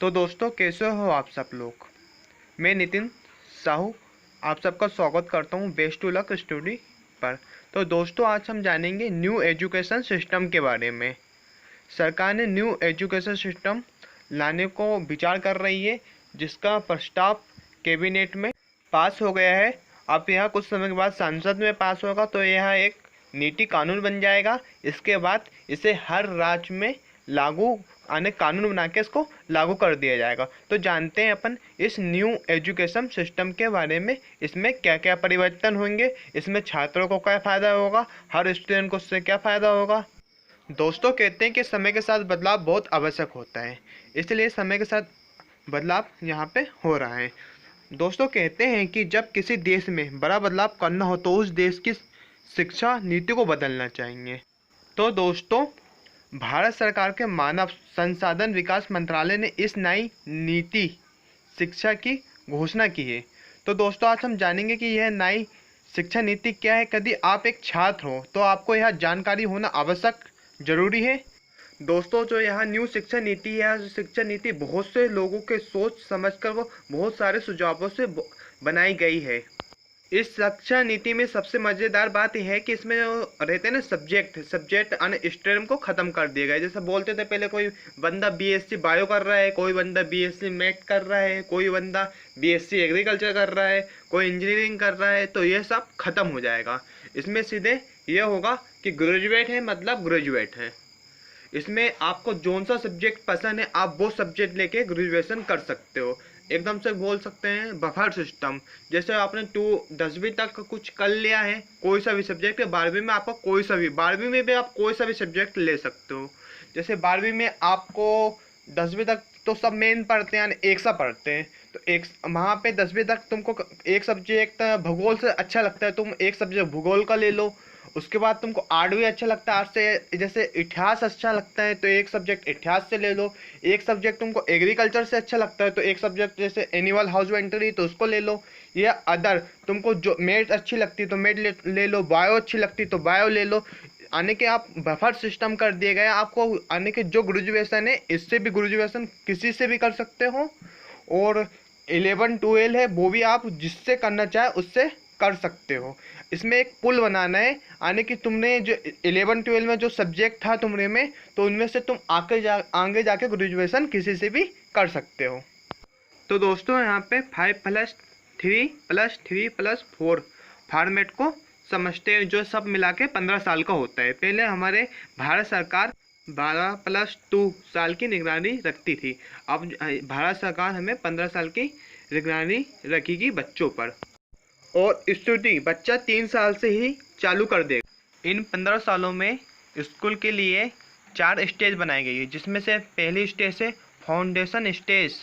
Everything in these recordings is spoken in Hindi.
तो दोस्तों, कैसे हो आप सब लोग। मैं नितिन साहू आप सबका स्वागत करता हूँ बेस्ट टू लक स्टडी पर। तो दोस्तों, आज हम जानेंगे न्यू एजुकेशन सिस्टम के बारे में। सरकार ने न्यू एजुकेशन सिस्टम लाने को विचार कर रही है, जिसका प्रस्ताव कैबिनेट में पास हो गया है। अब यह कुछ समय के बाद संसद में पास होगा तो यह एक नीति कानून बन जाएगा। इसके बाद इसे हर राज्य में लागू कानून बना के इसको लागू कर दिया जाएगा। तो जानते हैं अपन इस न्यू एजुकेशन सिस्टम के बारे में, इसमें क्या क्या परिवर्तन होंगे, इसमें छात्रों को क्या फ़ायदा होगा, हर स्टूडेंट को उससे क्या फ़ायदा होगा। दोस्तों, कहते हैं कि समय के साथ बदलाव बहुत आवश्यक होता है, इसलिए समय के साथ बदलाव यहाँ पे हो रहा है। दोस्तों, कहते हैं कि जब किसी देश में बड़ा बदलाव करना हो तो उस देश की शिक्षा नीति को बदलना चाहिए। तो दोस्तों, भारत सरकार के मानव संसाधन विकास मंत्रालय ने इस नई नीति शिक्षा की घोषणा की है। तो दोस्तों, आज हम जानेंगे कि यह नई शिक्षा नीति क्या है। यदि आप एक छात्र हो तो आपको यह जानकारी होना आवश्यक जरूरी है। दोस्तों, जो यह न्यू शिक्षा नीति है, शिक्षा नीति बहुत से लोगों के सोच समझकर वो बहुत सारे सुझावों से बनाई गई है। इस शिक्षा नीति में सबसे मज़ेदार बात यह है कि इसमें जो रहते हैं ना सब्जेक्ट स्ट्रीम को ख़त्म कर दिया गया है। जैसे बोलते थे पहले, कोई बंदा बीएससी बायो कर रहा है, कोई बंदा बीएससी मैथ कर रहा है, कोई बंदा बीएससी एग्रीकल्चर कर रहा है, कोई इंजीनियरिंग कर रहा है, तो ये सब खत्म हो जाएगा। इसमें सीधे यह होगा कि ग्रेजुएट है मतलब ग्रेजुएट है। इसमें आपको जौन सा सब्जेक्ट पसंद है आप वो सब्जेक्ट लेके ग्रेजुएशन कर सकते हो। एकदम से बोल सकते हैं बफर सिस्टम। जैसे आपने 10वीं तक कुछ कर लिया है, कोई सा भी सब्जेक्ट है, 12वीं में आपको कोई सा भी, 12वीं में भी आप कोई सा भी सब्जेक्ट ले सकते हो। जैसे 12वीं में आपको 10वीं तक तो सब मेन पढ़ते हैं, यानी एक सा पढ़ते हैं, तो एक वहाँ पे 10वीं तक तुमको एक सब्जेक्ट भूगोल से अच्छा लगता है, तुम एक सब्जेक्ट भूगोल का ले लो। उसके बाद तुमको आर्ट भी अच्छा लगता है, आर्ट से जैसे इतिहास अच्छा लगता है तो एक सब्जेक्ट इतिहास से ले लो। एक सब्जेक्ट तुमको एग्रीकल्चर से अच्छा लगता है तो एक सब्जेक्ट जैसे एनिमल हस्बेंड्री तो उसको ले लो। या अदर तुमको जो मैथ अच्छी लगती है तो मैथ ले लो, बायो अच्छी लगती तो बायो ले लो। आने के आप बफर सिस्टम कर दिए गए, आपको आने के जो ग्रेजुएशन है इससे भी ग्रेजुएशन किसी से भी कर सकते हो, और 11-12 है वो भी आप जिससे करना चाहे उससे कर सकते हो। इसमें एक पुल बनाना है, आने की तुमने जो 11-12 में जो सब्जेक्ट था तुमरे में, तो उनमें से तुम आगे जाके ग्रेजुएशन किसी से भी कर सकते हो। तो दोस्तों, यहाँ पे 5+3+3+4 फॉर्मेट को समझते हैं, जो सब मिला के 15 साल का होता है। पहले हमारे भारत सरकार 12+2 साल की निगरानी रखती थी। अब भारत सरकार हमें 15 साल की निगरानी रखेगी बच्चों पर, और स्टडी बच्चा 3 साल से ही चालू कर देगा। इन 15 सालों में स्कूल के लिए 4 स्टेज बनाई गई है, जिसमें से पहली स्टेज है फाउंडेशन स्टेज।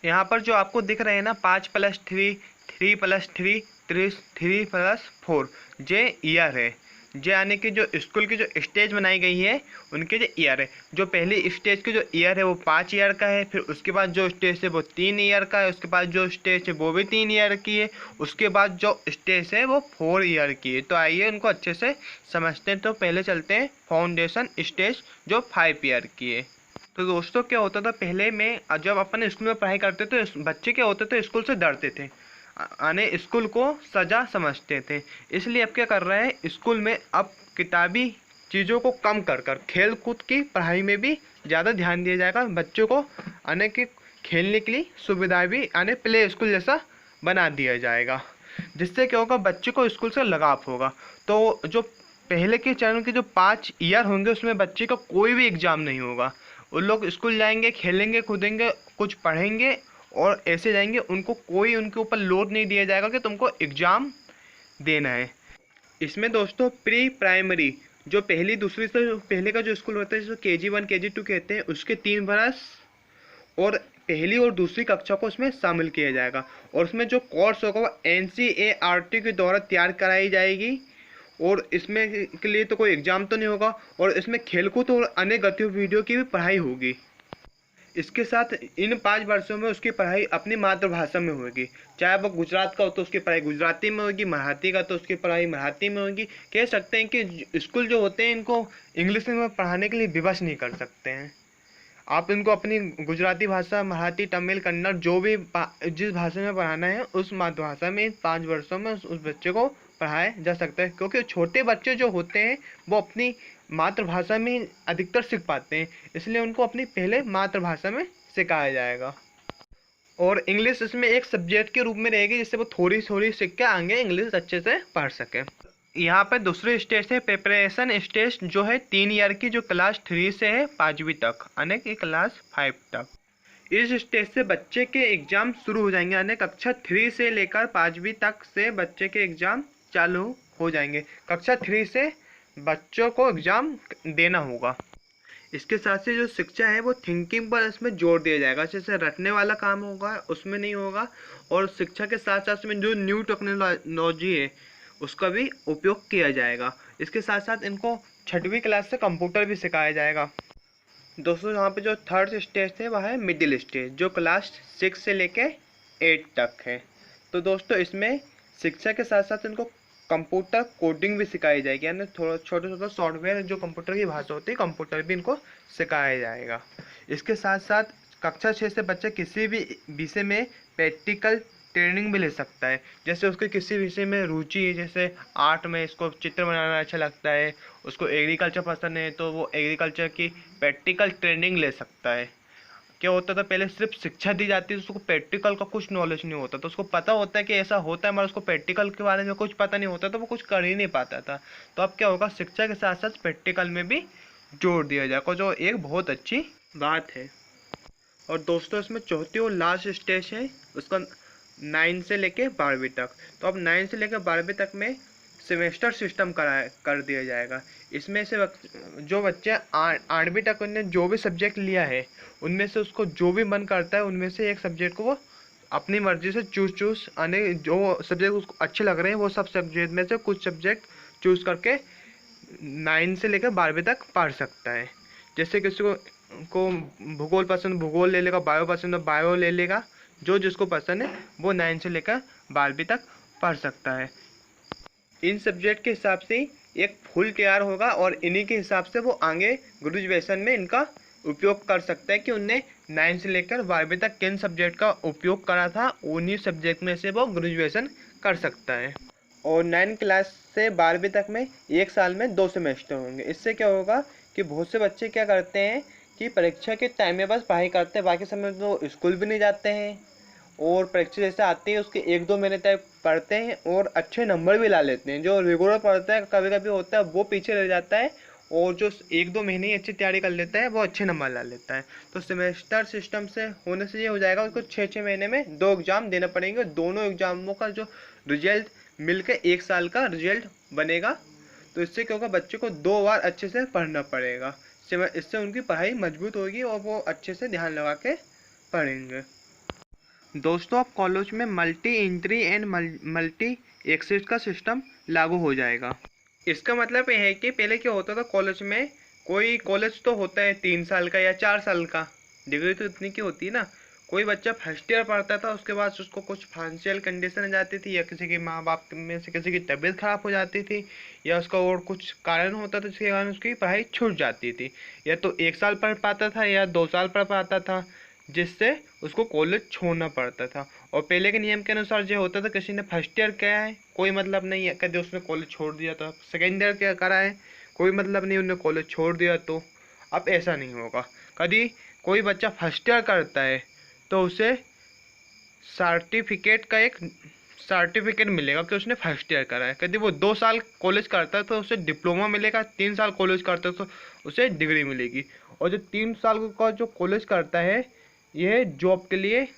यहाँ पर जो आपको दिख रहे हैं ना 5+3, 3+3, 3+4 जे ईयर है। जे यानी कि जो स्कूल की जो स्टेज बनाई गई है उनके जो ईयर है, जो पहली स्टेज की जो ईयर है वो 5 ईयर का है, फिर उसके बाद जो स्टेज है वो 3 ईयर का है, उसके बाद जो स्टेज है वो भी 3 ईयर की है, उसके बाद जो स्टेज है वो 4 ईयर की है। तो आइए उनको अच्छे से समझते हैं। तो पहले चलते हैं फाउंडेशन स्टेज जो 5 ईयर की है। तो दोस्तों, क्या होता था पहले में, जब अपन स्कूल में पढ़ाई करते तो बच्चे क्या होते थे, स्कूल से डरते थे, आने स्कूल को सजा समझते थे। इसलिए अब क्या कर रहा है, स्कूल में अब किताबी चीज़ों को कम कर कर खेल कूद की पढ़ाई में भी ज़्यादा ध्यान दिया जाएगा। बच्चों को आने के खेलने के लिए सुविधाएं भी आने प्ले स्कूल जैसा बना दिया जाएगा, जिससे क्या होगा, बच्चे को स्कूल से लगाव होगा। तो जो पहले के चरण के जो 5 ईयर होंगे उसमें बच्चे का कोई भी एग्ज़ाम नहीं होगा। उन लोग स्कूल जाएंगे, खेलेंगे कूदेंगे, कुछ पढ़ेंगे और ऐसे जाएंगे। उनको कोई उनके ऊपर लोड नहीं दिया जाएगा कि तुमको एग्ज़ाम देना है। इसमें दोस्तों प्री प्राइमरी जो पहली दूसरी से पहले का जो स्कूल होता है, जिसको KG1 KG2 कहते हैं, उसके 3 बरस और पहली और दूसरी कक्षा को उसमें शामिल किया जाएगा। और उसमें जो कोर्स होगा वो NCERT के द्वारा तैयार कराई जाएगी, और इसमें के लिए तो कोई एग्ज़ाम तो नहीं होगा, और इसमें खेलकूद और अन्य गतिविधियों की भी पढ़ाई होगी। इसके साथ इन 5 वर्षों में उसकी पढ़ाई अपनी मातृभाषा में होगी। चाहे वो गुजरात का हो तो उसकी पढ़ाई गुजराती में होगी, मराठी का तो उसकी पढ़ाई मराठी में होगी। कह सकते हैं कि स्कूल जो होते हैं इनको इंग्लिश में पढ़ाने के लिए विवश नहीं कर सकते हैं। आप इनको अपनी गुजराती भाषा, मराठी, तमिल, कन्नड़ जो भी जिस भाषा में पढ़ाना है उस मातृभाषा में 5 वर्षों में उस बच्चे को पढ़ाया जा सकता है, क्योंकि छोटे बच्चे जो होते हैं वो अपनी मातृभाषा में अधिकतर सीख पाते हैं, इसलिए उनको अपनी पहले मातृभाषा में सिखाया जाएगा। और इंग्लिश इसमें एक सब्जेक्ट के रूप में रहेगी, जिससे वो थोड़ी थोड़ी सीख के आगे इंग्लिश अच्छे से पढ़ सके। यहाँ पर दूसरी स्टेज है प्रिपरेशन स्टेज, जो है 3 ईयर की, जो क्लास 3 से है 5वीं तक, यानी कि क्लास 5 तक। इस स्टेज से बच्चे के एग्ज़ाम शुरू हो जाएंगे, यानी कक्षा 3 से लेकर 5वीं तक से बच्चे के एग्ज़ाम चालू हो जाएंगे। कक्षा 3 से बच्चों को एग्ज़ाम देना होगा। इसके साथ से जो शिक्षा है वो थिंकिंग पर इसमें जोर दिया जाएगा, जैसे रटने वाला काम होगा उसमें नहीं होगा, और शिक्षा के साथ साथ में जो न्यू टेक्नोलॉजी है उसका भी उपयोग किया जाएगा। इसके साथ साथ इनको 6वीं क्लास से कंप्यूटर भी सिखाया जाएगा। दोस्तों यहाँ पे जो थर्ड स्टेज है वह है मिडिल स्टेज, जो क्लास 6 से लेके 8 तक है। तो दोस्तों इसमें शिक्षा के साथ साथ इनको कंप्यूटर कोडिंग भी सिखाई जाएगी, यानी थोड़ा छोटा छोटा सॉफ्टवेयर जो कंप्यूटर की भाषा होती है, कंप्यूटर भी इनको सिखाया जाएगा। इसके साथ साथ कक्षा 6 से बच्चा किसी भी विषय में प्रैक्टिकल ट्रेनिंग भी ले सकता है, जैसे उसके किसी विषय में रुचि है, जैसे आर्ट में इसको चित्र बनाना अच्छा लगता है, उसको एग्रीकल्चर पसंद है तो वो एग्रीकल्चर की प्रैक्टिकल ट्रेनिंग ले सकता है। क्या होता था पहले सिर्फ शिक्षा दी जाती थी, उसको प्रैक्टिकल का कुछ नॉलेज नहीं होता, तो उसको पता होता है कि ऐसा होता है मगर उसको प्रैक्टिकल के बारे में कुछ पता नहीं होता, तो वो कुछ कर ही नहीं पाता था। तो अब क्या होगा, शिक्षा के साथ साथ प्रैक्टिकल में भी जोर दिया जाएगा, जो एक बहुत अच्छी बात है। और दोस्तों इसमें चौथी और लास्ट स्टेज है उसका 9 से लेके 12वीं तक। तो अब 9 से लेकर 12वीं तक में सेमेस्टर सिस्टम कर दिया जाएगा। इसमें से जो बच्चे 8वीं तक उन्होंने जो भी सब्जेक्ट लिया है उनमें से उसको जो भी मन करता है उनमें से एक सब्जेक्ट को वो अपनी मर्जी से चूज यानी जो सब्जेक्ट उसको अच्छे लग रहे हैं वो सब सब्जेक्ट में से कुछ सब्जेक्ट चूज करके 9 से लेकर 12वीं तक पढ़ सकता है। जैसे किसी को भूगोल पसंद भूगोल ले लेगा, बायो पसंद है बायो ले लेगा, जो जिसको पसंद है वो 9 से लेकर 12वीं तक पढ़ सकता है। इन सब्जेक्ट के हिसाब से एक फुल तैयार होगा और इन्हीं के हिसाब से वो आगे ग्रेजुएशन में इनका उपयोग कर सकता है कि उनने 9 से लेकर 12वीं तक किन सब्जेक्ट का उपयोग करा था, उन्हीं सब्जेक्ट में से वो ग्रेजुएशन कर सकता है। और 9 क्लास से 12वीं तक में 1 साल में 2 सेमेस्टर होंगे। इससे क्या होगा कि बहुत से बच्चे क्या करते हैं कि परीक्षा के टाइम में बस पढ़ाई करते हैं, बाकी समय तो स्कूल भी नहीं जाते हैं, और परीक्षा जैसे आती है उसके 1-2 महीने तक पढ़ते हैं और अच्छे नंबर भी ला लेते हैं। जो रेगुलर पढ़ता है कभी कभी होता है वो पीछे रह जाता है, और जो 1-2 महीने ही अच्छी तैयारी कर लेता है वो अच्छे नंबर ला लेता है। तो सेमेस्टर सिस्टम से होने से ये हो जाएगा उसको 6-6 महीने में 2 एग्ज़ाम देने पड़ेंगे, दोनों एग्ज़ामों का जो रिजल्ट मिलकर 1 साल का रिजल्ट बनेगा। तो इससे क्या होगा, बच्चे को 2 बार अच्छे से पढ़ना पड़ेगा, इससे उनकी पढ़ाई मजबूत होगी और वो अच्छे से ध्यान लगा के पढ़ेंगे। दोस्तों अब कॉलेज में multi entry and multi exit का सिस्टम लागू हो जाएगा। इसका मतलब ये है कि पहले क्या होता था कॉलेज में, कोई कॉलेज तो होता है 3 साल का या 4 साल का, डिग्री तो इतनी की होती है ना। कोई बच्चा फर्स्ट ईयर पढ़ता था, उसके बाद उसको कुछ फाइनेंशियल कंडीशन आ जाती थी, या किसी के माँ बाप में से किसी की तबीयत ख़राब हो जाती थी, या उसका और कुछ कारण होता था जिसके कारण उसकी पढ़ाई छूट जाती थी। या तो 1 साल पढ़ पाता था या 2 साल पढ़ पाता था, जिससे उसको कॉलेज छोड़ना पड़ता था। और पहले के नियम के अनुसार जो होता था, किसी ने फर्स्ट ईयर किया है कोई मतलब नहीं है, कभी उसने कॉलेज छोड़ दिया था, सेकेंड ईयर क्या करा है कोई मतलब नहीं, उन्होंने कॉलेज छोड़ दिया। तो अब ऐसा नहीं होगा, कभी कोई बच्चा फर्स्ट ईयर करता है तो उसे सर्टिफिकेट मिलेगा कि उसने फर्स्ट ईयर करा है। यदि वो 2 साल कॉलेज करता है तो उसे डिप्लोमा मिलेगा, 3 साल कॉलेज करता है तो उसे डिग्री मिलेगी। और जो 3 साल का जो कॉलेज करता है यह जॉब के लिए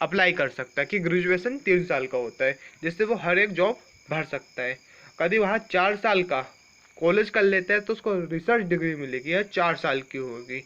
अप्लाई कर सकता है कि ग्रेजुएशन 3 साल का होता है, जिससे वो हर एक जॉब भर सकता है। कभी वहाँ 4 साल का कॉलेज कर लेता है तो उसको रिसर्च डिग्री मिलेगी, यह 4 साल की होगी।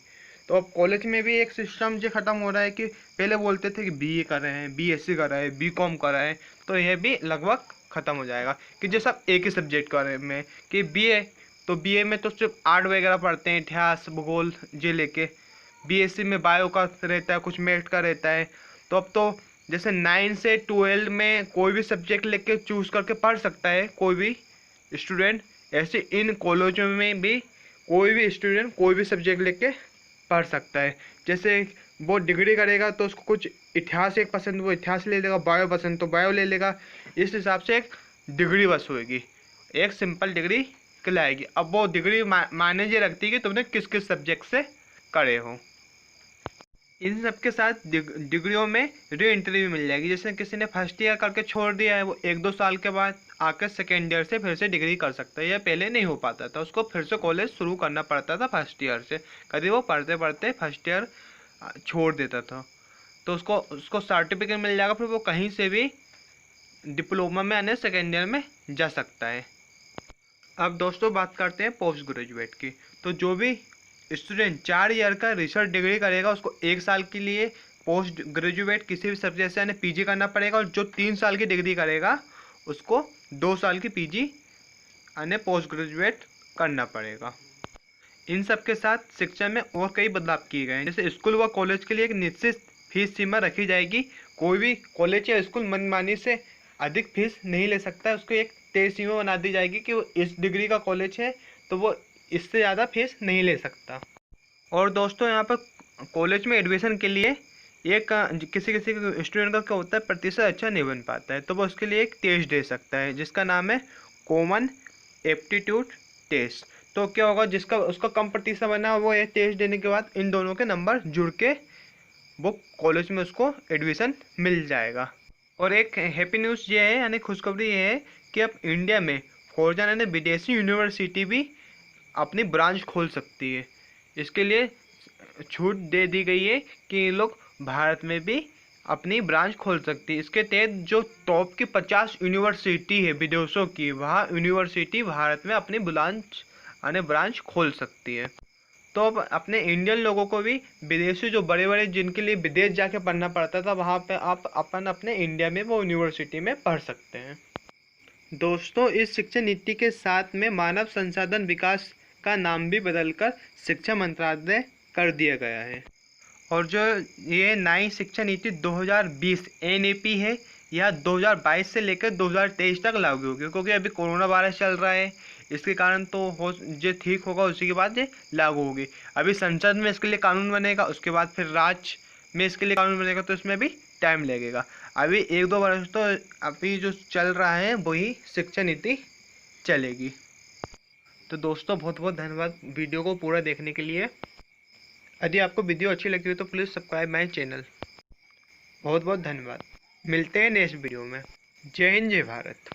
तो अब कॉलेज में भी एक सिस्टम जो ख़त्म हो रहा है कि पहले बोलते थे कि बीए कर रहे हैं, बीएससी कर रहे हैं, बीकॉम कर रहे हैं, तो यह भी लगभग ख़त्म हो जाएगा कि जैसा एक ही सब्जेक्ट कर रहे में कि बीए, तो बीए में तो सिर्फ आर्ट वगैरह पढ़ते हैं, इतिहास भूगोल जे लेके। बीएससी में बायो का रहता है, कुछ मैथ का रहता है। तो अब तो जैसे 9 से 12 में कोई भी सब्जेक्ट लेके चूज़ करके पढ़ सकता है कोई भी स्टूडेंट, ऐसे इन कॉलेजों में भी कोई भी स्टूडेंट कोई भी सब्जेक्ट लेके पढ़ सकता है। जैसे वो डिग्री करेगा तो उसको कुछ इतिहास एक पसंद, वो इतिहास ले लेगा, बायो पसंद तो बायो ले लेगा। इस हिसाब से एक डिग्री बस होगी, एक सिंपल डिग्री कहलाएगी। अब वो डिग्री मायने ये रखती है कि तुमने किस किस सब्जेक्ट से करे हो। इन सब के साथ डिग्रियों में री एंट्री भी मिल जाएगी। जैसे किसी ने फर्स्ट ईयर करके छोड़ दिया है, वो 1-2 साल के बाद आकर सेकेंड ईयर से फिर से डिग्री कर सकता है। यह पहले नहीं हो पाता था, उसको फिर से कॉलेज शुरू करना पड़ता था फर्स्ट ईयर से। कभी वो पढ़ते पढ़ते फर्स्ट ईयर छोड़ देता था, तो उसको उसको सर्टिफिकेट मिल जाएगा, फिर वो कहीं से भी डिप्लोमा में यानी सेकेंड ईयर में जा सकता है। अब दोस्तों बात करते हैं पोस्ट ग्रेजुएट की। तो जो भी स्टूडेंट 4 ईयर का रिसर्च डिग्री करेगा, उसको 1 साल के लिए पोस्ट ग्रेजुएट किसी भी सब्जेक्ट से यानी पीजी करना पड़ेगा, और जो 3 साल की डिग्री करेगा उसको 2 साल की पीजी यानी पोस्ट ग्रेजुएट करना पड़ेगा। इन सब के साथ शिक्षा में और कई बदलाव किए गए हैं। जैसे स्कूल व कॉलेज के लिए एक निश्चित फीस सीमा रखी जाएगी। कोई भी कॉलेज या स्कूल मनमानी से अधिक फीस नहीं ले सकता है। उसको एक तय सीमा बना दी जाएगी कि वो इस डिग्री का कॉलेज है तो वो इससे ज़्यादा फीस नहीं ले सकता। और दोस्तों यहाँ पर कॉलेज में एडमिशन के लिए एक किसी किसी स्टूडेंट का क्या होता है, प्रतिशत अच्छा नहीं बन पाता है, तो वो उसके लिए एक टेस्ट दे सकता है जिसका नाम है कॉमन एप्टीट्यूड टेस्ट। तो क्या होगा, जिसका उसका कम प्रतिशत बना वो ये टेस्ट देने के बाद इन दोनों के नंबर जुड़ के वो कॉलेज में उसको एडमिशन मिल जाएगा। और एक हैप्पी न्यूज़ ये है यानी खुशखबरी ये है कि अब इंडिया में फॉरेन यानी विदेशी यूनिवर्सिटी भी अपनी ब्रांच खोल सकती है। इसके लिए छूट दे दी गई है कि ये लोग भारत में भी अपनी ब्रांच खोल सकती है। इसके तहत जो टॉप की 50 यूनिवर्सिटी है विदेशों की, वहाँ यूनिवर्सिटी भारत में अपनी ब्रांच खोल सकती है। तो अब अपने इंडियन लोगों को भी विदेशी जो बड़े बड़े जिनके लिए विदेश जाके पढ़ना पड़ता था, वहाँ पे आप अपने इंडिया में वो यूनिवर्सिटी में पढ़ सकते हैं। दोस्तों इस शिक्षा नीति के साथ में मानव संसाधन विकास का नाम भी बदलकर शिक्षा मंत्रालय कर दिया गया है। और जो ये नई शिक्षा नीति 2020 एनईपी है, यह 2022 से लेकर 2023 तक लागू होगी, क्योंकि अभी कोरोना वायरस चल रहा है, इसके कारण तो हो जो ठीक होगा उसी के बाद ये लागू होगी। अभी संसद में इसके लिए कानून बनेगा, उसके बाद फिर राज्य में इसके लिए कानून बनेगा, तो इसमें भी टाइम लगेगा। अभी 1-2 वर्ष तो अभी जो चल रहा है वही शिक्षा नीति चलेगी। तो दोस्तों बहुत बहुत धन्यवाद वीडियो को पूरा देखने के लिए। यदि आपको वीडियो अच्छी लगी हो तो प्लीज़ सब्सक्राइब माय चैनल। बहुत बहुत धन्यवाद। मिलते हैं नेक्स्ट वीडियो में। जय हिंद, जय भारत।